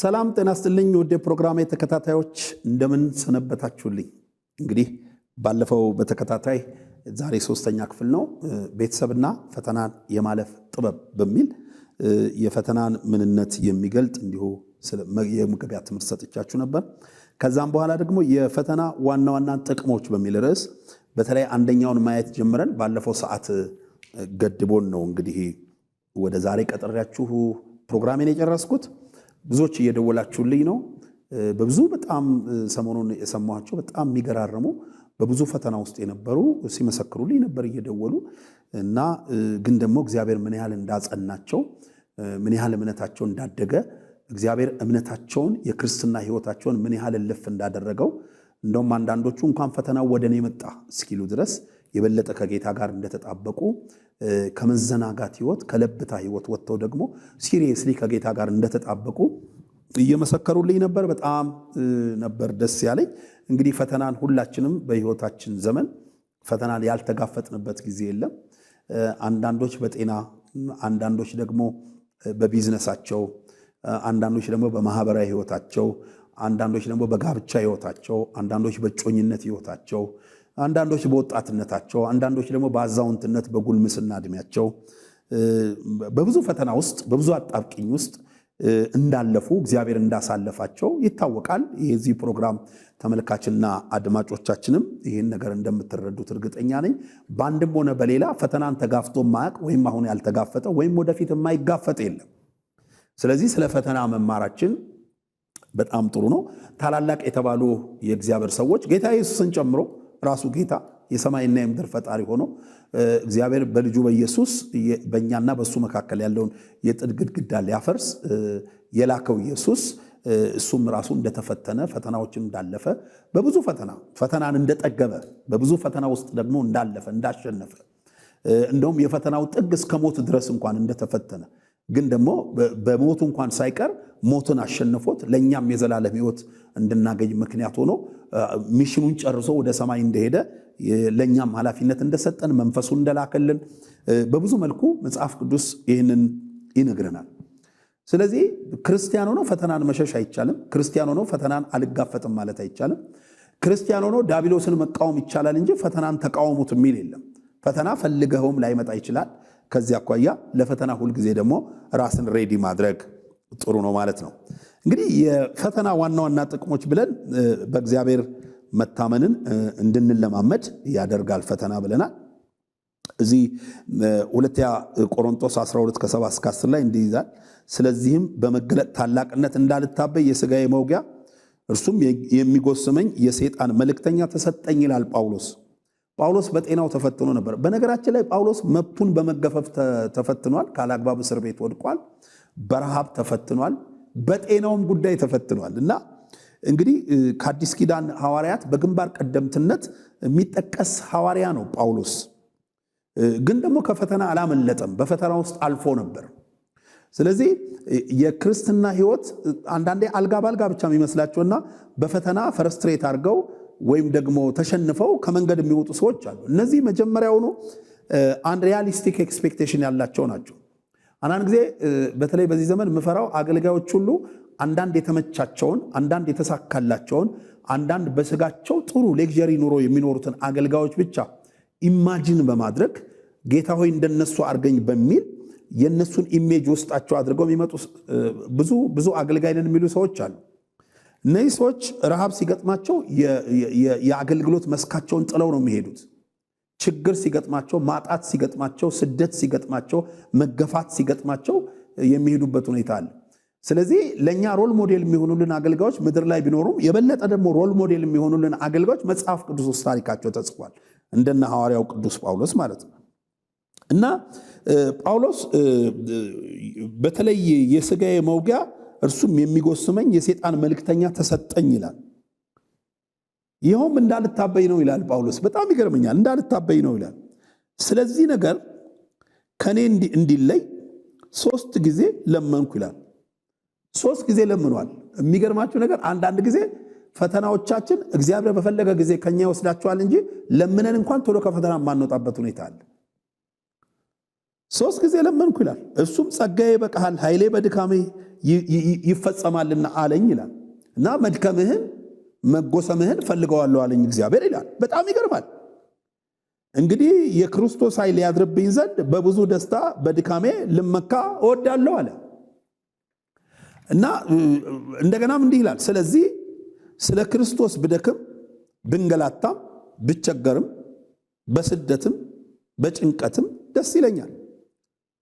ሰላም ጤና ይስጥልኝ ወደ ፕሮግራሜ ተከታታዮች እንደምን ሰነበታችሁልኝ። እንግዲህ ባለፈው በተከታታይ ዛሬ ሶስተኛ ክፍል ነው ቤተሰብና ፈተናን የማለፍ ጥበብ በሚል የፈተናን ምንነት የሚገልጥ እንዲሁ የመግቢያ ትምህርት ሰጥቻችሁ ነበር። ከዛም በኋላ ደግሞ የፈተና ዋና ዋና ጥቅሞች በሚል ርዕስ በተለይ አንደኛውን ማየት ጀምረን ባለፈው ሰዓት ገድቦን ነው እንግዲህ ወደ ዛሬ ቀጠሪያችሁ ፕሮግራሜን የጨረስኩት። ብዙዎች እየደወላችሁልኝ ነው። በብዙ በጣም ሰሞኑን የሰማኋቸው በጣም የሚገራረሙ በብዙ ፈተና ውስጥ የነበሩ ሲመሰክሩልኝ ነበር እየደወሉ እና ግን ደግሞ እግዚአብሔር ምን ያህል እንዳጸናቸው ምን ያህል እምነታቸው እንዳደገ እግዚአብሔር እምነታቸውን የክርስትና ሕይወታቸውን ምን ያህል ልፍ እንዳደረገው እንደውም አንዳንዶቹ እንኳን ፈተናው ወደኔ መጣ እስኪሉ ድረስ የበለጠ ከጌታ ጋር እንደተጣበቁ ከመዘናጋት ሕይወት ከለብታ ሕይወት ወጥተው ደግሞ ሲሪየስሊ ከጌታ ጋር እንደተጣበቁ እየመሰከሩልኝ ነበር። በጣም ነበር ደስ ያለኝ። እንግዲህ ፈተናን ሁላችንም በሕይወታችን ዘመን ፈተናን ያልተጋፈጥንበት ጊዜ የለም። አንዳንዶች በጤና፣ አንዳንዶች ደግሞ በቢዝነሳቸው፣ አንዳንዶች ደግሞ በማህበራዊ ሕይወታቸው፣ አንዳንዶች ደግሞ በጋብቻ ሕይወታቸው፣ አንዳንዶች በጮኝነት ሕይወታቸው፣ አንዳንዶች በወጣትነታቸው፣ አንዳንዶች ደግሞ በአዛውንትነት በጉልምስና እድሜያቸው በብዙ ፈተና ውስጥ በብዙ አጣብቂኝ ውስጥ እንዳለፉ እግዚአብሔር እንዳሳለፋቸው ይታወቃል። የዚህ ፕሮግራም ተመልካችና አድማጮቻችንም ይህን ነገር እንደምትረዱት እርግጠኛ ነኝ። በአንድም ሆነ በሌላ ፈተናን ተጋፍቶ ማያቅ ወይም አሁን ያልተጋፈጠ ወይም ወደፊት የማይጋፈጥ የለም። ስለዚህ ስለ ፈተና መማራችን በጣም ጥሩ ነው። ታላላቅ የተባሉ የእግዚአብሔር ሰዎች ጌታ ኢየሱስን ጨምሮ ራሱ ጌታ የሰማይና የምድር ፈጣሪ ሆኖ እግዚአብሔር በልጁ በኢየሱስ በእኛና በሱ መካከል ያለውን የጥል ግድግዳ ሊያፈርስ የላከው ኢየሱስ እሱም ራሱ እንደተፈተነ ፈተናዎችን እንዳለፈ በብዙ ፈተናን እንደጠገበ በብዙ ፈተና ውስጥ ደግሞ እንዳለፈ እንዳሸነፈ እንደውም የፈተናው ጥግ እስከ ሞት ድረስ እንኳን እንደተፈተነ ግን ደግሞ በሞቱ እንኳን ሳይቀር ሞትን አሸንፎት ለኛም የዘላለም ሕይወት እንድናገኝ ምክንያት ሆኖ ሚሽኑን ጨርሶ ወደ ሰማይ እንደሄደ ለኛም ኃላፊነት እንደሰጠን መንፈሱን እንደላከልን በብዙ መልኩ መጽሐፍ ቅዱስ ይህንን ይነግረናል። ስለዚህ ክርስቲያን ሆኖ ፈተናን መሸሽ አይቻልም። ክርስቲያን ሆኖ ፈተናን አልጋፈጥም ማለት አይቻልም። ክርስቲያን ሆኖ ዲያብሎስን መቃወም ይቻላል እንጂ ፈተናን ተቃወሙት የሚል የለም። ፈተና ፈልገውም ላይመጣ ይችላል። ከዚህ አኳያ ለፈተና ሁልጊዜ ደግሞ ራስን ሬዲ ማድረግ ጥሩ ነው ማለት ነው። እንግዲህ የፈተና ዋና ዋና ጥቅሞች ብለን በእግዚአብሔር መታመንን እንድንለማመድ ያደርጋል ፈተና ብለናል። እዚህ ሁለተኛ ቆሮንቶስ 12 ከ7 እስከ 10 ላይ እንዲህ ይላል። ስለዚህም በመገለጥ ታላቅነት እንዳልታበይ የሥጋዬ መውጊያ እርሱም የሚጎስመኝ የሰይጣን መልእክተኛ ተሰጠኝ ይላል ጳውሎስ። ጳውሎስ በጤናው ተፈትኖ ነበር። በነገራችን ላይ ጳውሎስ መብቱን በመገፈፍ ተፈትኗል። ካላግባብ እስር ቤት ወድቋል። በረሃብ ተፈትኗል። በጤናውም ጉዳይ ተፈትኗል እና እንግዲህ ከአዲስ ኪዳን ሐዋርያት በግንባር ቀደምትነት የሚጠቀስ ሐዋርያ ነው ጳውሎስ። ግን ደግሞ ከፈተና አላመለጠም። በፈተና ውስጥ አልፎ ነበር። ስለዚህ የክርስትና ሕይወት አንዳንዴ አልጋ ባልጋ ብቻ የሚመስላቸውና በፈተና ፈረስትሬት አድርገው ወይም ደግሞ ተሸንፈው ከመንገድ የሚወጡ ሰዎች አሉ። እነዚህ መጀመሪያውኑ አንድ ሪያሊስቲክ ኤክስፔክቴሽን ያላቸው ናቸው። አንዳንድ ጊዜ በተለይ በዚህ ዘመን የምፈራው አገልጋዮች ሁሉ አንዳንድ የተመቻቸውን፣ አንዳንድ የተሳካላቸውን፣ አንዳንድ በስጋቸው ጥሩ ሌክዠሪ ኑሮ የሚኖሩትን አገልጋዮች ብቻ ኢማጂን በማድረግ ጌታ ሆይ እንደነሱ አርገኝ በሚል የነሱን ኢሜጅ ውስጣቸው አድርገው የሚመጡ ብዙ አገልጋይ ነን የሚሉ ሰዎች አሉ። እነዚህ ሰዎች ረሃብ ሲገጥማቸው የአገልግሎት መስካቸውን ጥለው ነው የሚሄዱት። ችግር ሲገጥማቸው፣ ማጣት ሲገጥማቸው፣ ስደት ሲገጥማቸው፣ መገፋት ሲገጥማቸው የሚሄዱበት ሁኔታ አለ። ስለዚህ ለእኛ ሮል ሞዴል የሚሆኑልን አገልጋዮች ምድር ላይ ቢኖሩም የበለጠ ደግሞ ሮል ሞዴል የሚሆኑልን አገልጋዮች መጽሐፍ ቅዱስ ውስጥ ታሪካቸው ተጽፏል። እንደነ ሐዋርያው ቅዱስ ጳውሎስ ማለት ነው። እና ጳውሎስ በተለይ የሥጋዬ መውጊያ እርሱም የሚጎስመኝ የሰይጣን መልእክተኛ ተሰጠኝ ይላል። ይኸውም እንዳልታበይ ነው ይላል ጳውሎስ። በጣም ይገርመኛል። እንዳልታበይ ነው ይላል። ስለዚህ ነገር ከኔ እንዲለይ 3 ጊዜ ለመንኩ ይላል። 3 ጊዜ ለምኗል። የሚገርማችሁ ነገር አንዳንድ ጊዜ ፈተናዎቻችን እግዚአብሔር በፈለገ ጊዜ ከኛ ይወስዳቸዋል እንጂ ለምነን እንኳን ቶሎ ከፈተና ማንወጣበት ሁኔታ አለ። 3 ጊዜ ለመንኩ ይላል። እሱም ጸጋዬ ይበቃሃል፣ ኃይሌ በድካሜ ይፈጸማልና አለኝ ይላል። እና መድከምህን መጎሰምህን ፈልገዋለሁ አለኝ እግዚአብሔር ይላል። በጣም ይገርማል። እንግዲህ የክርስቶስ ኃይል ያድርብኝ ዘንድ በብዙ ደስታ በድካሜ ልመካ እወዳለሁ አለ። እና እንደገናም እንዲህ ይላል፣ ስለዚህ ስለ ክርስቶስ ብደክም ብንገላታም ብቸገርም በስደትም በጭንቀትም ደስ ይለኛል።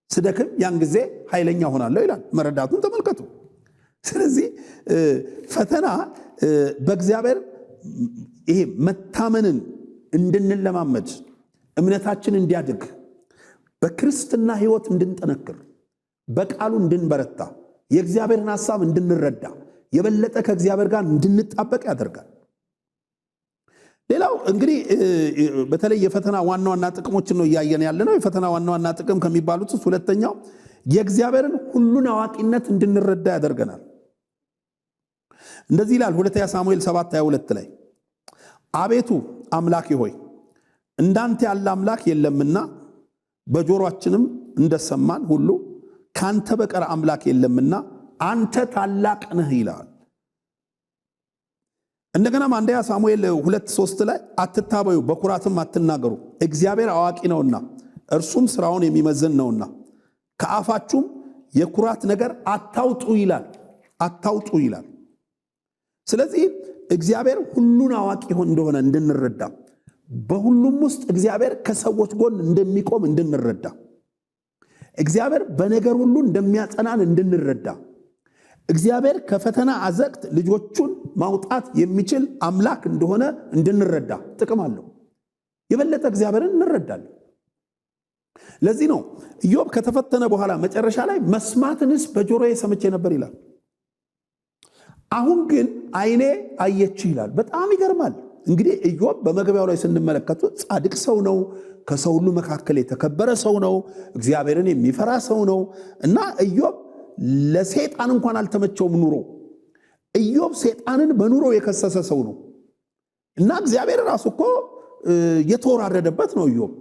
ስደክም ያን ጊዜ ኃይለኛ ሆናለሁ ይላል። መረዳቱን ተመልከቱ። ስለዚህ ፈተና በእግዚአብሔር ይሄ መታመንን እንድንለማመድ፣ እምነታችን እንዲያድግ፣ በክርስትና ሕይወት እንድንጠነክር፣ በቃሉ እንድንበረታ፣ የእግዚአብሔርን ሐሳብ እንድንረዳ፣ የበለጠ ከእግዚአብሔር ጋር እንድንጣበቅ ያደርጋል። ሌላው እንግዲህ በተለይ የፈተና ዋና ዋና ጥቅሞችን ነው እያየን ያለነው። የፈተና ዋና ዋና ጥቅም ከሚባሉት ውስጥ ሁለተኛው የእግዚአብሔርን ሁሉን አዋቂነት እንድንረዳ ያደርገናል። እንደዚህ ይላል 2 ሳሙኤል 7:22 ላይ አቤቱ አምላኬ ሆይ እንዳንተ ያለ አምላክ የለምና በጆሮአችንም እንደሰማን ሁሉ ካንተ በቀር አምላክ የለምና አንተ ታላቅ ነህ ይላል። እንደገናም 1 ሳሙኤል 2:3 ላይ አትታበዩ በኩራትም አትናገሩ፣ እግዚአብሔር አዋቂ ነውና እርሱም ስራውን የሚመዝን ነውና ከአፋችሁም የኩራት ነገር አታውጡ ይላል። አታውጡ ይላል። ስለዚህ እግዚአብሔር ሁሉን አዋቂ እንደሆነ እንድንረዳ፣ በሁሉም ውስጥ እግዚአብሔር ከሰዎች ጎን እንደሚቆም እንድንረዳ፣ እግዚአብሔር በነገር ሁሉ እንደሚያጸናን እንድንረዳ፣ እግዚአብሔር ከፈተና አዘቅት ልጆቹን ማውጣት የሚችል አምላክ እንደሆነ እንድንረዳ ጥቅም አለው። የበለጠ እግዚአብሔርን እንረዳለን። ለዚህ ነው ኢዮብ ከተፈተነ በኋላ መጨረሻ ላይ መስማትንስ በጆሮዬ ሰምቼ ነበር ይላል፣ አሁን ግን ዓይኔ አየች ይላል። በጣም ይገርማል። እንግዲህ ኢዮብ በመግቢያው ላይ ስንመለከቱ ጻድቅ ሰው ነው፣ ከሰው ሁሉ መካከል የተከበረ ሰው ነው፣ እግዚአብሔርን የሚፈራ ሰው ነው። እና ኢዮብ ለሰይጣን እንኳን አልተመቸውም ኑሮ። ኢዮብ ሰይጣንን በኑሮ የከሰሰ ሰው ነው። እና እግዚአብሔር ራሱ እኮ የተወራረደበት ነው። ኢዮብ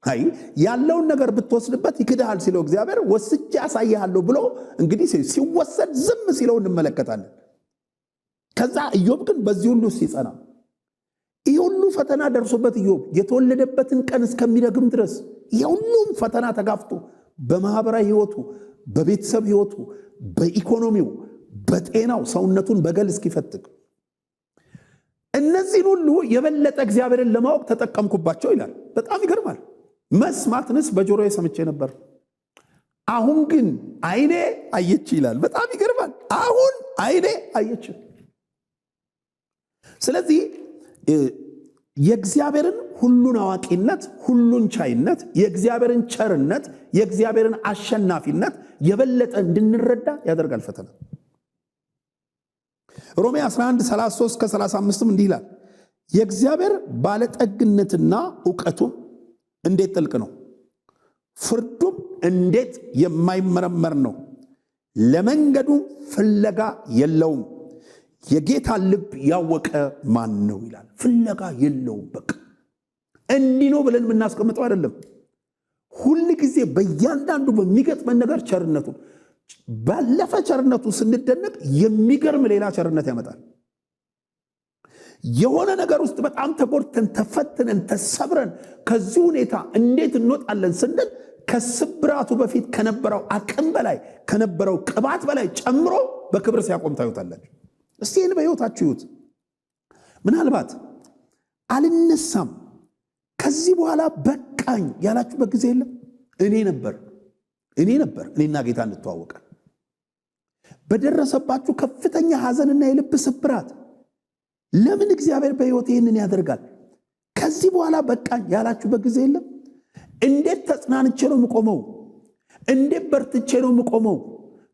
አይ ያለውን ነገር ብትወስድበት ይክድሃል ሲለው እግዚአብሔር ወስጄ ያሳይሃለሁ ብሎ እንግዲህ ሲወሰድ ዝም ሲለው እንመለከታለን። ከዛ ኢዮብ ግን በዚህ ሁሉ ሲጸና፣ ይህ ሁሉ ፈተና ደርሶበት ኢዮብ የተወለደበትን ቀን እስከሚረግም ድረስ የሁሉም ፈተና ተጋፍቶ በማህበራዊ ህይወቱ፣ በቤተሰብ ህይወቱ፣ በኢኮኖሚው፣ በጤናው ሰውነቱን በገል እስኪፈትግ እነዚህን ሁሉ የበለጠ እግዚአብሔርን ለማወቅ ተጠቀምኩባቸው ይላል። በጣም ይገርማል። መስማትንስ በጆሮዬ ሰምቼ ነበር፣ አሁን ግን ዓይኔ አየች ይላል። በጣም ይገርማል። አሁን ዓይኔ አየች። ስለዚህ የእግዚአብሔርን ሁሉን አዋቂነት፣ ሁሉን ቻይነት፣ የእግዚአብሔርን ቸርነት፣ የእግዚአብሔርን አሸናፊነት የበለጠ እንድንረዳ ያደርጋል ፈተና። ሮሜ 11:33-35 እንዲህ ይላል፣ የእግዚአብሔር ባለጠግነትና ዕውቀቱም እንዴት ጥልቅ ነው፣ ፍርዱም እንዴት የማይመረመር ነው፣ ለመንገዱ ፍለጋ የለውም፣ የጌታ ልብ ያወቀ ማን ነው ይላል። ፍለጋ የለውም። በቃ እንዲህ ነው ብለን የምናስቀምጠው አይደለም። ሁል ጊዜ በእያንዳንዱ በሚገጥመን ነገር ቸርነቱ ባለፈ ቸርነቱ ስንደነቅ የሚገርም ሌላ ቸርነት ያመጣል። የሆነ ነገር ውስጥ በጣም ተጎድተን ተፈትነን ተሰብረን ከዚህ ሁኔታ እንዴት እንወጣለን ስንል ከስብራቱ በፊት ከነበረው አቅም በላይ ከነበረው ቅባት በላይ ጨምሮ በክብር ሲያቆም ታዩታላችሁ። እስቲ ይህን በሕይወታችሁ ይዩት። ምናልባት አልነሳም ከዚህ በኋላ በቃኝ ያላችሁበት ጊዜ የለም? እኔ ነበር እኔና ጌታ እንተዋወቃል። በደረሰባችሁ ከፍተኛ ሐዘንና የልብ ስብራት ለምን እግዚአብሔር በሕይወት ይህንን ያደርጋል? ከዚህ በኋላ በቃኝ ያላችሁበት ጊዜ የለም? እንዴት ተጽናንቼ ነው የምቆመው? እንዴት በርትቼ ነው የምቆመው?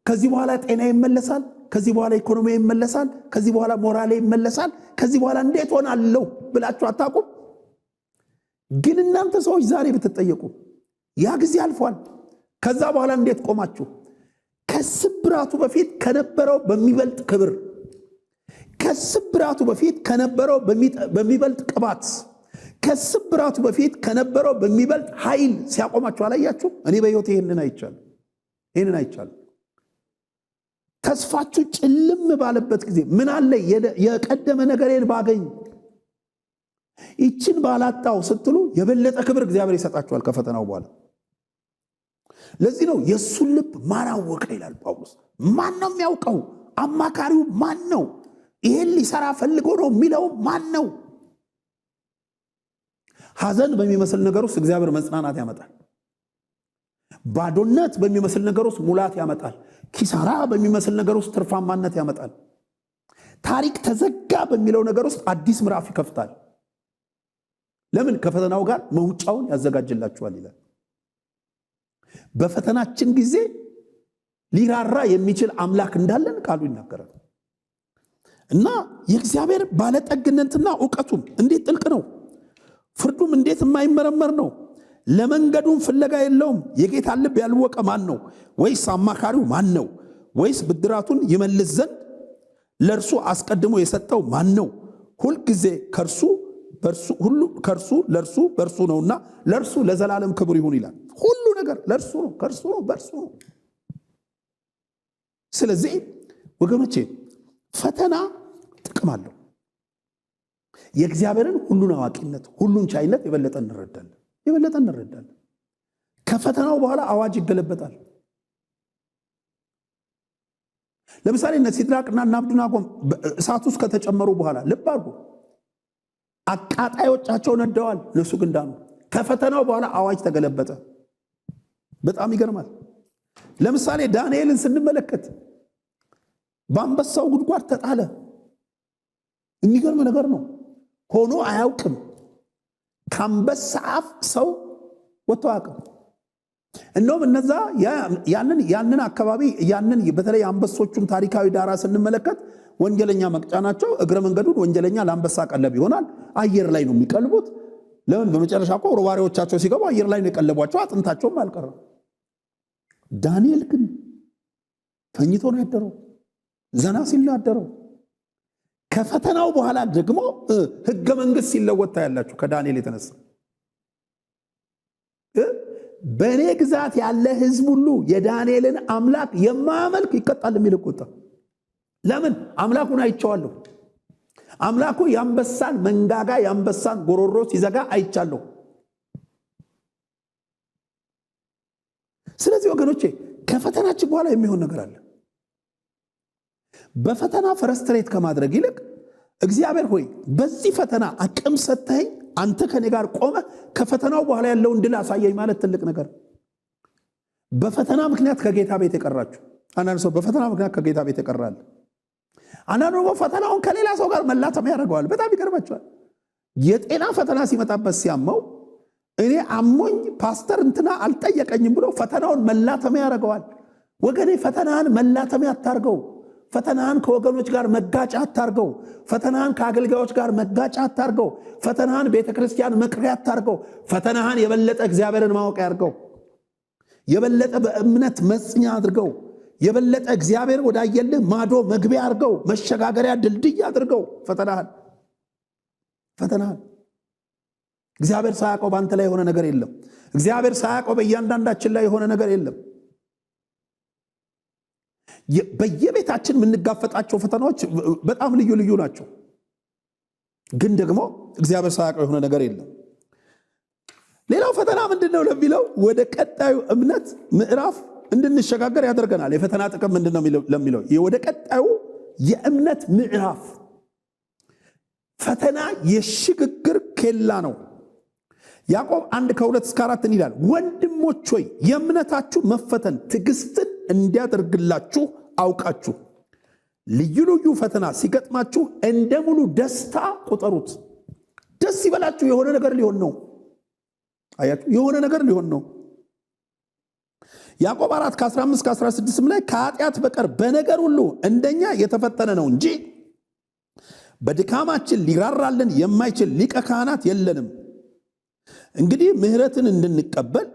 ከዚህ በኋላ ጤና ይመለሳል፣ ከዚህ በኋላ ኢኮኖሚ ይመለሳል፣ ከዚህ በኋላ ሞራሌ ይመለሳል፣ ከዚህ በኋላ እንዴት ሆናለሁ ብላችሁ አታውቁም? ግን እናንተ ሰዎች ዛሬ ብትጠየቁ ያ ጊዜ አልፏል፣ ከዛ በኋላ እንዴት ቆማችሁ? ከስብራቱ በፊት ከነበረው በሚበልጥ ክብር፣ ከስብራቱ በፊት ከነበረው በሚበልጥ ቅባት፣ ከስብራቱ በፊት ከነበረው በሚበልጥ ኃይል ሲያቆማችሁ አላያችሁ? እኔ በሕይወቴ ይህንን አይቻለሁ። ተስፋችሁ ጭልም ባለበት ጊዜ ምን አለ የቀደመ ነገሬን ባገኝ ይችን ባላጣው ስትሉ የበለጠ ክብር እግዚአብሔር ይሰጣችኋል ከፈተናው በኋላ። ለዚህ ነው የእሱን ልብ ማን አወቀ ይላል ጳውሎስ። ማን ነው የሚያውቀው? አማካሪው ማን ነው? ይሄን ሊሰራ ፈልጎ ነው የሚለው ማን ነው? ሐዘን በሚመስል ነገር ውስጥ እግዚአብሔር መጽናናት ያመጣል። ባዶነት በሚመስል ነገር ውስጥ ሙላት ያመጣል። ኪሳራ በሚመስል ነገር ውስጥ ትርፋማነት ያመጣል። ታሪክ ተዘጋ በሚለው ነገር ውስጥ አዲስ ምዕራፍ ይከፍታል። ለምን? ከፈተናው ጋር መውጫውን ያዘጋጅላችኋል ይላል። በፈተናችን ጊዜ ሊራራ የሚችል አምላክ እንዳለን ቃሉ ይናገራል። እና የእግዚአብሔር ባለጠግነትና ዕውቀቱም እንዴት ጥልቅ ነው! ፍርዱም እንዴት የማይመረመር ነው! ለመንገዱም ፍለጋ የለውም። የጌታን ልብ ያልወቀ ማን ነው? ወይስ አማካሪው ማን ነው? ወይስ ብድራቱን ይመልስ ዘንድ ለእርሱ አስቀድሞ የሰጠው ማን ነው? ሁልጊዜ ከእርሱ ለእርሱ በእርሱ ነውና ለእርሱ ለዘላለም ክብር ይሁን ይላል። ሁሉ ነገር ለእርሱ ነው፣ ከእርሱ ነው፣ በእርሱ ነው። ስለዚህ ወገኖቼ ፈተና ጥቅም አለው። የእግዚአብሔርን ሁሉን አዋቂነት፣ ሁሉን ቻይነት የበለጠ እንረዳለን። ከፈተናው በኋላ አዋጅ ይገለበጣል። ለምሳሌ እነ ሲድራቅና አብደናጎም እሳት ውስጥ ከተጨመሩ በኋላ ልብ አድርጉ፣ አቃጣዮቻቸው ነደዋል፣ እነሱ ግን ዳኑ። ከፈተናው በኋላ አዋጅ ተገለበጠ። በጣም ይገርማል። ለምሳሌ ዳንኤልን ስንመለከት በአንበሳው ጉድጓድ ተጣለ። የሚገርም ነገር ነው። ሆኖ አያውቅም። ከአንበሳ አፍ ሰው ወጥቶ አያውቅም። እንደውም እነዛ ያንን አካባቢ በተለይ አንበሶቹን ታሪካዊ ዳራ ስንመለከት ወንጀለኛ መቅጫ ናቸው። እግረ መንገዱን ወንጀለኛ ለአንበሳ ቀለብ ይሆናል። አየር ላይ ነው የሚቀልቡት። ለምን? በመጨረሻ እኮ ሮባሪዎቻቸው ሲገቡ አየር ላይ ነው የቀለቧቸው፣ አጥንታቸውም አልቀረም። ዳንኤል ግን ተኝቶ ነው ያደረው፣ ዘና ሲል ነው ያደረው። ከፈተናው በኋላ ደግሞ ሕገ መንግሥት ሲለወጥ ታያላችሁ። ከዳንኤል የተነሳ በእኔ ግዛት ያለ ሕዝብ ሁሉ የዳንኤልን አምላክ የማያመልክ ይቀጣል የሚል ቁጣ። ለምን? አምላኩን አይቼዋለሁ። አምላኩ የአንበሳን መንጋጋ የአንበሳን ጎሮሮ ሲዘጋ አይቻለሁ። ስለዚህ ወገኖቼ ከፈተናችን በኋላ የሚሆን ነገር አለ። በፈተና ፍረስትሬት ከማድረግ ይልቅ እግዚአብሔር ሆይ በዚህ ፈተና አቅም ሰጥተኸኝ አንተ ከኔ ጋር ቆመ ከፈተናው በኋላ ያለውን ድል አሳየኝ ማለት ትልቅ ነገር። በፈተና ምክንያት ከጌታ ቤት የቀራችሁ አንዳንድ ሰው በፈተና ምክንያት ከጌታ ቤት የቀራል። አንዳንዱ ደግሞ ፈተናውን ከሌላ ሰው ጋር መላተም ያደርገዋል። በጣም ይገርማችኋል። የጤና ፈተና ሲመጣበት ሲያመው እኔ አሞኝ ፓስተር እንትና አልጠየቀኝም ብሎ ፈተናውን መላተም ያደርገዋል። ወገኔ ፈተናን መላተም አታርገው። ፈተናን ከወገኖች ጋር መጋጫ አታርገው። ፈተናን ከአገልጋዮች ጋር መጋጫ አታርገው። ፈተናን ቤተክርስቲያን መቅሪያ አታርገው። ፈተናን የበለጠ እግዚአብሔርን ማወቅ ያርገው። የበለጠ በእምነት መጽኛ አድርገው። የበለጠ እግዚአብሔር ወዳየልህ ማዶ መግቢያ አድርገው። መሸጋገሪያ ድልድይ አድርገው። ፈተናን እግዚአብሔር ሳያውቀው በአንተ ላይ የሆነ ነገር የለም። እግዚአብሔር ሳያውቀው በእያንዳንዳችን ላይ የሆነ ነገር የለም። በየቤታችን የምንጋፈጣቸው ፈተናዎች በጣም ልዩ ልዩ ናቸው። ግን ደግሞ እግዚአብሔር ሳያውቀው የሆነ ነገር የለም። ሌላው ፈተና ምንድነው ለሚለው ወደ ቀጣዩ እምነት ምዕራፍ እንድንሸጋገር ያደርገናል። የፈተና ጥቅም ምንድነው ለሚለው ወደ ቀጣዩ የእምነት ምዕራፍ ፈተና የሽግግር ኬላ ነው። ያዕቆብ 1:2-4 ይላል፣ ወንድሞች ሆይ የእምነታችሁ መፈተን ትዕግስትን እንዲያደርግላችሁ አውቃችሁ ልዩ ልዩ ፈተና ሲገጥማችሁ እንደ ሙሉ ደስታ ቁጠሩት። ደስ ይበላችሁ። የሆነ ነገር ሊሆን ነው። አያችሁ፣ የሆነ ነገር ሊሆን ነው። ያዕቆብ 4:15-16 ላይ ከኃጢአት በቀር በነገር ሁሉ እንደኛ የተፈተነ ነው እንጂ በድካማችን ሊራራልን የማይችል ሊቀ ካህናት የለንም። እንግዲህ ምሕረትን እንድንቀበል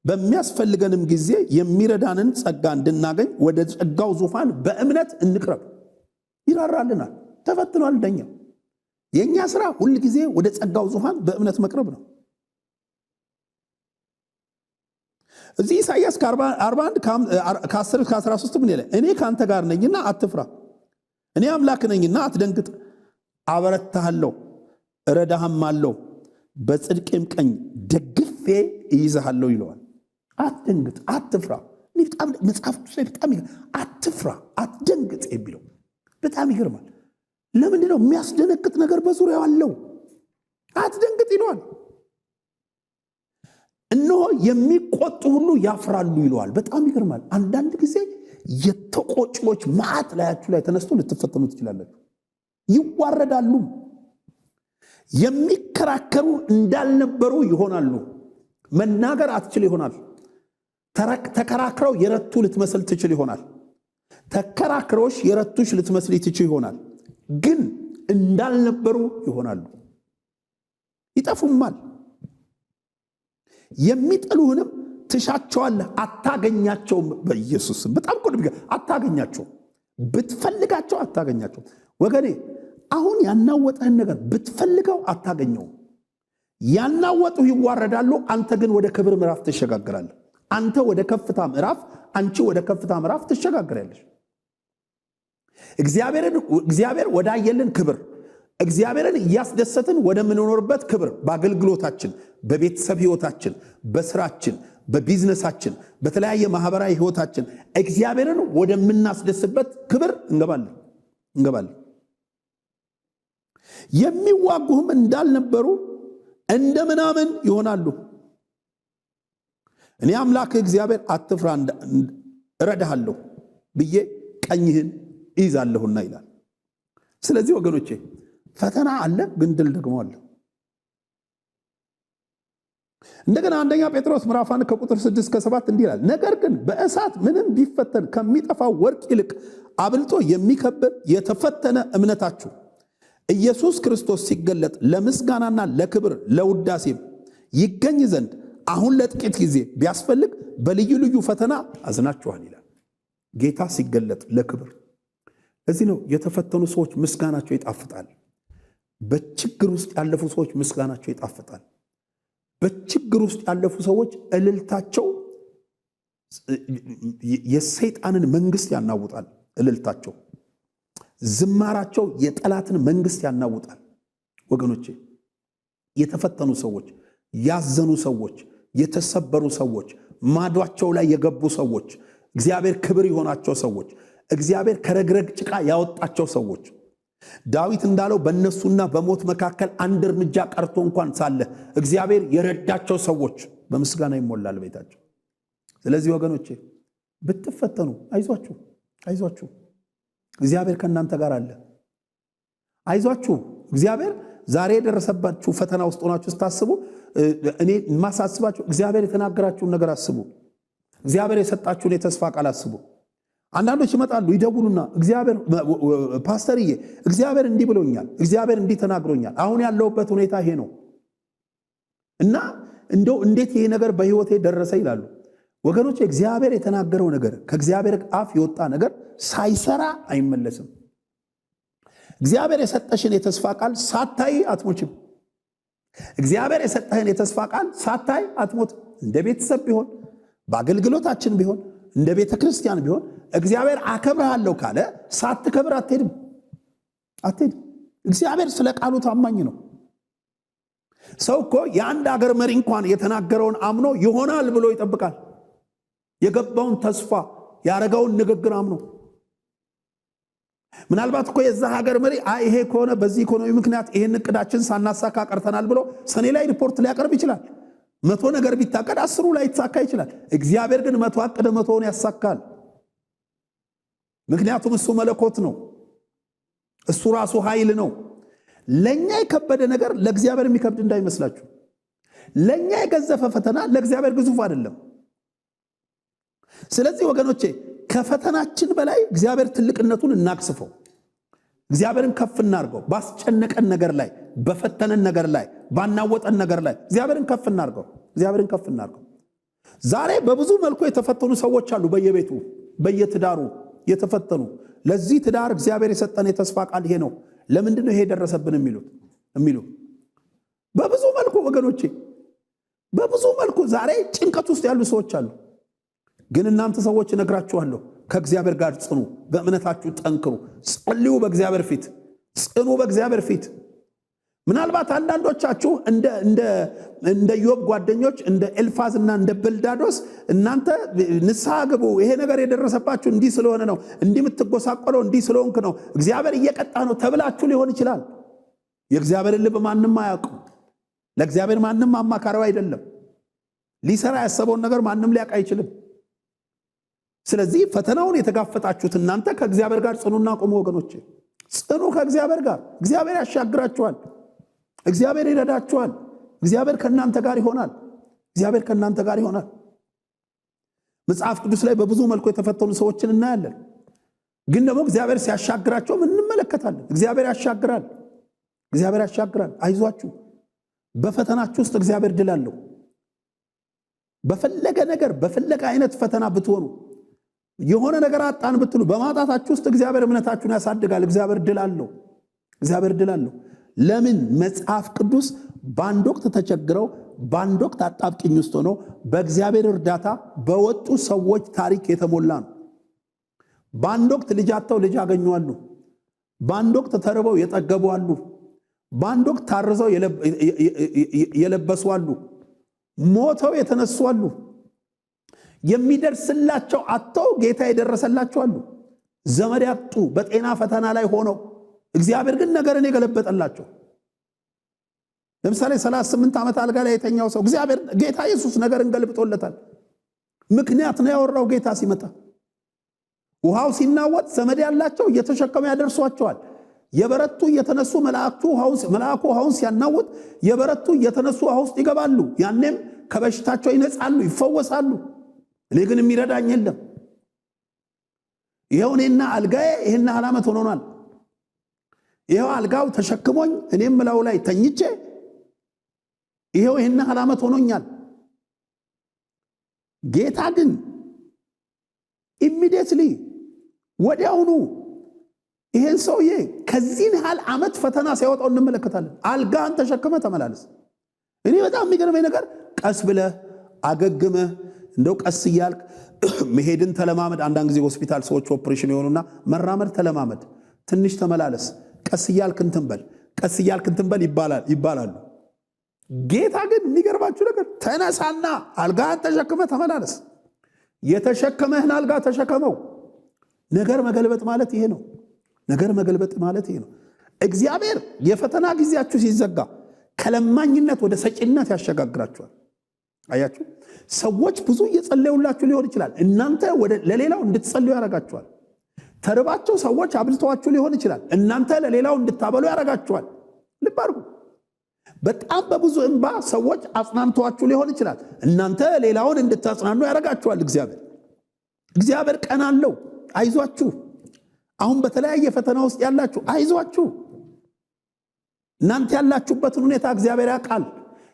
በሚያስፈልገንም ጊዜ የሚረዳንን ጸጋ እንድናገኝ ወደ ጸጋው ዙፋን በእምነት እንቅረብ። ይራራልናል። ተፈትኗል። እንደኛ የኛ ስራ ሁሉ ጊዜ ወደ ጸጋው ዙፋን በእምነት መቅረብ ነው። እዚህ ኢሳይያስ 41 ከ10 እስከ 13 ምን ይላል? እኔ ካንተ ጋር ነኝና አትፍራ፣ እኔ አምላክ ነኝና አትደንግጥ፣ አበረታሃለሁ፣ እረዳህማለሁ፣ በጽድቄም ቀኝ ደግፌ እይዝሃለሁ ይለዋል። አትደንግጥ፣ አትፍራ። በጣም መጽሐፍ ቅዱስ በጣም አትፍራ፣ አትደንግጥ የሚለው በጣም ይገርማል። ለምንድን ነው? የሚያስደነግጥ ነገር በዙሪያው አለው። አትደንግጥ ይለዋል። እነሆ የሚቆጡ ሁሉ ያፍራሉ ይለዋል። በጣም ይገርማል። አንዳንድ ጊዜ የተቆጪዎች መዓት ላያችሁ ላይ ተነስቶ ልትፈተኑ ትችላላችሁ። ይዋረዳሉ። የሚከራከሩ እንዳልነበሩ ይሆናሉ። መናገር አትችል ይሆናል። ተከራክረው የረቱ ልትመስል ትችል ይሆናል። ተከራክሮሽ የረቱሽ ልትመስል ትችል ይሆናል። ግን እንዳልነበሩ ይሆናሉ። ይጠፉማል። የሚጠሉህንም ትሻቸዋለህ፣ አታገኛቸውም። በኢየሱስ በጣም ቆድብጋ አታገኛቸውም። ብትፈልጋቸው አታገኛቸውም። ወገኔ አሁን ያናወጠህን ነገር ብትፈልገው አታገኘውም። ያናወጡህ ይዋረዳሉ። አንተ ግን ወደ ክብር ምዕራፍ ትሸጋግራለህ። አንተ ወደ ከፍታ ምዕራፍ፣ አንቺ ወደ ከፍታ ምዕራፍ ትሸጋግራለሽ። እግዚአብሔር ወዳየልን ክብር፣ እግዚአብሔርን እያስደሰትን ወደምንኖርበት ክብር፣ በአገልግሎታችን፣ በቤተሰብ ህይወታችን፣ በስራችን፣ በቢዝነሳችን፣ በተለያየ ማህበራዊ ህይወታችን እግዚአብሔርን ወደምናስደስበት ክብር እንገባለን። የሚዋጉህም እንዳልነበሩ እንደ ምናምን ይሆናሉ። እኔ አምላክ እግዚአብሔር አትፍራ፣ እረዳሃለሁ ብዬ ቀኝህን ይዛለሁና ይላል። ስለዚህ ወገኖቼ ፈተና አለ፣ ግን ድል ደግሞ አለ። እንደገና አንደኛ ጴጥሮስ ምዕራፍ 1 ከቁጥር 6 እስከ 7 እንዲህ ይላል፣ ነገር ግን በእሳት ምንም ቢፈተን ከሚጠፋው ወርቅ ይልቅ አብልጦ የሚከብር የተፈተነ እምነታችሁ ኢየሱስ ክርስቶስ ሲገለጥ ለምስጋናና ለክብር ለውዳሴም ይገኝ ዘንድ አሁን ለጥቂት ጊዜ ቢያስፈልግ በልዩ ልዩ ፈተና አዝናችኋል ይላል። ጌታ ሲገለጥ ለክብር። ለዚህ ነው የተፈተኑ ሰዎች ምስጋናቸው ይጣፍጣል። በችግር ውስጥ ያለፉ ሰዎች ምስጋናቸው ይጣፍጣል። በችግር ውስጥ ያለፉ ሰዎች እልልታቸው የሰይጣንን መንግስት ያናውጣል። እልልታቸው፣ ዝማራቸው የጠላትን መንግስት ያናውጣል። ወገኖቼ የተፈተኑ ሰዎች፣ ያዘኑ ሰዎች፣ የተሰበሩ ሰዎች፣ ማዷቸው ላይ የገቡ ሰዎች፣ እግዚአብሔር ክብር የሆናቸው ሰዎች፣ እግዚአብሔር ከረግረግ ጭቃ ያወጣቸው ሰዎች፣ ዳዊት እንዳለው በእነሱና በሞት መካከል አንድ እርምጃ ቀርቶ እንኳን ሳለ እግዚአብሔር የረዳቸው ሰዎች በምስጋና ይሞላል ቤታቸው። ስለዚህ ወገኖቼ ብትፈተኑ አይዟችሁ፣ አይዟችሁ፣ እግዚአብሔር ከእናንተ ጋር አለ። አይዟችሁ፣ እግዚአብሔር ዛሬ የደረሰባችሁ ፈተና ውስጥ ሆናችሁ ስታስቡ እኔ ማሳስባችሁ እግዚአብሔር የተናገራችሁን ነገር አስቡ። እግዚአብሔር የሰጣችሁን የተስፋ ቃል አስቡ። አንዳንዶች ይመጣሉ ይደውሉና እግዚአብሔር ፓስተርዬ እግዚአብሔር እንዲህ ብሎኛል፣ እግዚአብሔር እንዲህ ተናግሮኛል፣ አሁን ያለውበት ሁኔታ ይሄ ነው እና እንደው እንዴት ይሄ ነገር በህይወቴ ደረሰ ይላሉ። ወገኖች እግዚአብሔር የተናገረው ነገር ከእግዚአብሔር አፍ የወጣ ነገር ሳይሰራ አይመለስም። እግዚአብሔር የሰጠሽን የተስፋ ቃል ሳታይ አትሞችም። እግዚአብሔር የሰጠህን የተስፋ ቃል ሳታይ አትሞት። እንደ ቤተሰብ ቢሆን፣ በአገልግሎታችን ቢሆን፣ እንደ ቤተ ክርስቲያን ቢሆን እግዚአብሔር አከብርሃለሁ ካለ ሳትከብር አትሄድም። እግዚአብሔር ስለ ቃሉ ታማኝ ነው። ሰው እኮ የአንድ ሀገር መሪ እንኳን የተናገረውን አምኖ ይሆናል ብሎ ይጠብቃል። የገባውን ተስፋ ያረጋውን ንግግር አምኖ ምናልባት እኮ የዛ ሀገር መሪ ይሄ ከሆነ በዚህ ኢኮኖሚ ምክንያት ይሄን እቅዳችን ሳናሳካ ቀርተናል ብሎ ሰኔ ላይ ሪፖርት ሊያቀርብ ይችላል። 100 ነገር ቢታቀድ 10 ላይ ይተሳካ ይችላል። እግዚአብሔር ግን 100 አቀደ 100ውን ያሳካል። ምክንያቱም እሱ መለኮት ነው። እሱ ራሱ ኃይል ነው። ለኛ የከበደ ነገር ለእግዚአብሔር የሚከብድ እንዳይመስላችሁ። ለኛ የገዘፈ ፈተና ለእግዚአብሔር ግዙፍ አይደለም። ስለዚህ ወገኖቼ ከፈተናችን በላይ እግዚአብሔር ትልቅነቱን እናክስፈው። እግዚአብሔርን ከፍ እናርገው። ባስጨነቀን ነገር ላይ፣ በፈተነን ነገር ላይ፣ ባናወጠን ነገር ላይ እግዚአብሔርን ከፍ እናርገው። እግዚአብሔርን ከፍ እናርገው። ዛሬ በብዙ መልኩ የተፈተኑ ሰዎች አሉ። በየቤቱ በየትዳሩ የተፈተኑ። ለዚህ ትዳር እግዚአብሔር የሰጠን የተስፋ ቃል ይሄ ነው። ለምንድን ነው ይሄ ደረሰብን የሚሉት? የሚሉ በብዙ መልኩ ወገኖቼ፣ በብዙ መልኩ ዛሬ ጭንቀት ውስጥ ያሉ ሰዎች አሉ። ግን እናንተ ሰዎች እነግራችኋለሁ፣ ከእግዚአብሔር ጋር ጽኑ፣ በእምነታችሁ ጠንክሩ፣ ጸልዩ፣ በእግዚአብሔር ፊት ጽኑ፣ በእግዚአብሔር ፊት። ምናልባት አንዳንዶቻችሁ እንደ ዮብ ጓደኞች እንደ ኤልፋዝና እንደ በልዳዶስ እናንተ ንስሐ ግቡ፣ ይሄ ነገር የደረሰባችሁ እንዲህ ስለሆነ ነው፣ እንዲህ የምትጎሳቆለው እንዲህ ስለሆንክ ነው፣ እግዚአብሔር እየቀጣ ነው ተብላችሁ ሊሆን ይችላል። የእግዚአብሔርን ልብ ማንም አያውቅም። ለእግዚአብሔር ማንም አማካሪው አይደለም። ሊሰራ ያሰበውን ነገር ማንም ሊያውቅ አይችልም። ስለዚህ ፈተናውን የተጋፈጣችሁት እናንተ ከእግዚአብሔር ጋር ጽኑና ቁሙ ወገኖቼ፣ ጽኑ ከእግዚአብሔር ጋር። እግዚአብሔር ያሻግራችኋል፣ እግዚአብሔር ይረዳችኋል፣ እግዚአብሔር ከእናንተ ጋር ይሆናል፣ እግዚአብሔር ከእናንተ ጋር ይሆናል። መጽሐፍ ቅዱስ ላይ በብዙ መልኩ የተፈተኑ ሰዎችን እናያለን። ግን ደግሞ እግዚአብሔር ሲያሻግራቸውም እንመለከታለን። እግዚአብሔር ያሻግራል፣ እግዚአብሔር ያሻግራል። አይዟችሁ፣ በፈተናችሁ ውስጥ እግዚአብሔር ድል አለው። በፈለገ ነገር በፈለገ አይነት ፈተና ብትሆኑ፣ የሆነ ነገር አጣን ብትሉ፣ በማጣታችሁ ውስጥ እግዚአብሔር እምነታችሁን ያሳድጋል። እግዚአብሔር ድል አለው፣ እግዚአብሔር ድል አለው። ለምን? መጽሐፍ ቅዱስ በአንድ ወቅት ተቸግረው በአንድ ወቅት አጣብቂኝ ውስጥ ሆነው በእግዚአብሔር እርዳታ በወጡ ሰዎች ታሪክ የተሞላ ነው። በአንድ ወቅት ልጅ አጥተው ልጅ ያገኙአሉ። በአንድ ወቅት ተርበው የጠገቡ አሉ። በአንድ ወቅት ታርዘው የለበሱ አሉ። ሞተው የተነሱ አሉ። የሚደርስላቸው አጥተው ጌታ የደረሰላቸው አሉ። ዘመድ ያጡ በጤና ፈተና ላይ ሆነው እግዚአብሔር ግን ነገርን የገለበጠላቸው። ለምሳሌ 38 ዓመት አልጋ ላይ የተኛው ሰው እግዚአብሔር ጌታ ኢየሱስ ነገርን ገልብጦለታል። ምክንያት ነው ያወራው። ጌታ ሲመጣ ውሃው ሲናወጥ ዘመድ ያላቸው እየተሸከሙ ያደርሷቸዋል። የበረቱ እየተነሱ መልአኩ ውሃውን ሲያናውጥ የበረቱ እየተነሱ ውሃ ውስጥ ይገባሉ። ያኔም ከበሽታቸው ይነጻሉ፣ ይፈወሳሉ። እኔ ግን የሚረዳኝ የለም። ይሄው እኔና አልጋዬ ይሄን ዓመት ሆኖናል። ይሄው አልጋው ተሸክሞኝ እኔም ላው ላይ ተኝቼ ይሄው ይሄን ዓመት ሆኖኛል። ጌታ ግን ኢሚዲየትሊ ወዲያውኑ ይሄን ሰውዬ ከዚህን ያህል ዓመት ፈተና ሲያወጣው እንመለከታለን። አልጋን ተሸክመ ተመላለስ። እኔ በጣም የሚገርመኝ ነገር ቀስ ብለህ አገግመህ እንደው ቀስ እያልክ መሄድን ተለማመድ። አንዳንድ ጊዜ ሆስፒታል ሰዎች ኦፕሬሽን የሆኑና መራመድ ተለማመድ፣ ትንሽ ተመላለስ፣ ቀስ እያልክ እንትን በል፣ ቀስ እያልክ እንትን በል ይባላሉ። ጌታ ግን የሚገርማችሁ ነገር ተነሳና አልጋን ተሸክመ ተመላለስ። የተሸከመህን አልጋ ተሸከመው። ነገር መገልበጥ ማለት ይሄ ነው። ነገር መገልበጥ ማለት ይሄ ነው። እግዚአብሔር የፈተና ጊዜያችሁ ሲዘጋ ከለማኝነት ወደ ሰጪነት ያሸጋግራችኋል። አያችሁ፣ ሰዎች ብዙ እየጸለዩላችሁ ሊሆን ይችላል። እናንተ ለሌላው እንድትጸልዩ ያረጋችኋል። ተርባቸው ሰዎች አብልተዋችሁ ሊሆን ይችላል። እናንተ ለሌላው እንድታበሉ ያረጋችኋል። ልብ አድርጉ። በጣም በብዙ እንባ ሰዎች አጽናንተዋችሁ ሊሆን ይችላል። እናንተ ሌላውን እንድታጽናኑ ያረጋችኋል። እግዚአብሔር ቀን አለው። አይዟችሁ። አሁን በተለያየ ፈተና ውስጥ ያላችሁ አይዟችሁ። እናንተ ያላችሁበትን ሁኔታ እግዚአብሔር ያውቃል።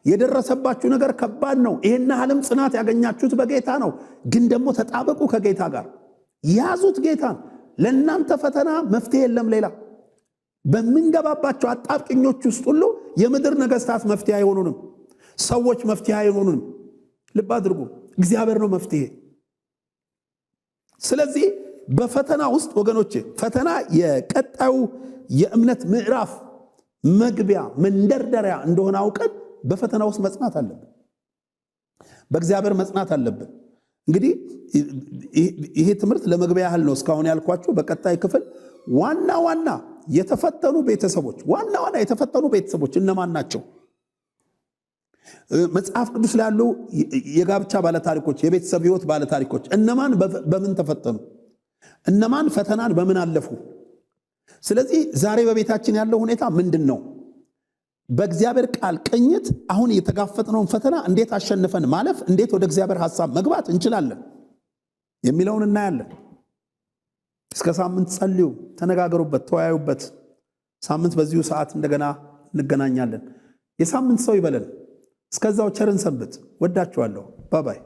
የደረሰባችሁ ነገር ከባድ ነው። ይሄን ዓለም ጽናት ያገኛችሁት በጌታ ነው። ግን ደግሞ ተጣበቁ ከጌታ ጋር ያዙት ጌታን። ለእናንተ ፈተና መፍትሄ የለም ሌላ። በምንገባባቸው አጣብቅኞች ውስጥ ሁሉ የምድር ነገስታት መፍትሄ አይሆኑንም። ሰዎች መፍትሄ አይሆኑንም። ልብ አድርጉ፣ እግዚአብሔር ነው መፍትሄ። ስለዚህ በፈተና ውስጥ ወገኖቼ፣ ፈተና የቀጣዩ የእምነት ምዕራፍ መግቢያ መንደርደሪያ እንደሆነ አውቀን በፈተና ውስጥ መጽናት አለብን። በእግዚአብሔር መጽናት አለብን። እንግዲህ ይሄ ትምህርት ለመግቢያ ያህል ነው እስካሁን ያልኳችሁ። በቀጣይ ክፍል ዋና የተፈተኑ ቤተሰቦች የተፈተኑ ቤተሰቦች እነማን ናቸው? መጽሐፍ ቅዱስ ላይ ያሉ የጋብቻ ባለታሪኮች፣ የቤተሰብ ህይወት ባለታሪኮች እነማን በምን ተፈተኑ? እነማን ፈተናን በምን አለፉ? ስለዚህ ዛሬ በቤታችን ያለው ሁኔታ ምንድን ነው? በእግዚአብሔር ቃል ቅኝት አሁን የተጋፈጥነውን ፈተና እንዴት አሸንፈን ማለፍ፣ እንዴት ወደ እግዚአብሔር ሐሳብ መግባት እንችላለን የሚለውን እናያለን። እስከ ሳምንት ጸልዩ፣ ተነጋገሩበት፣ ተወያዩበት። ሳምንት በዚሁ ሰዓት እንደገና እንገናኛለን። የሳምንት ሰው ይበለን። እስከዛው ቸርን ሰንብት። ወዳችኋለሁ። ባባይ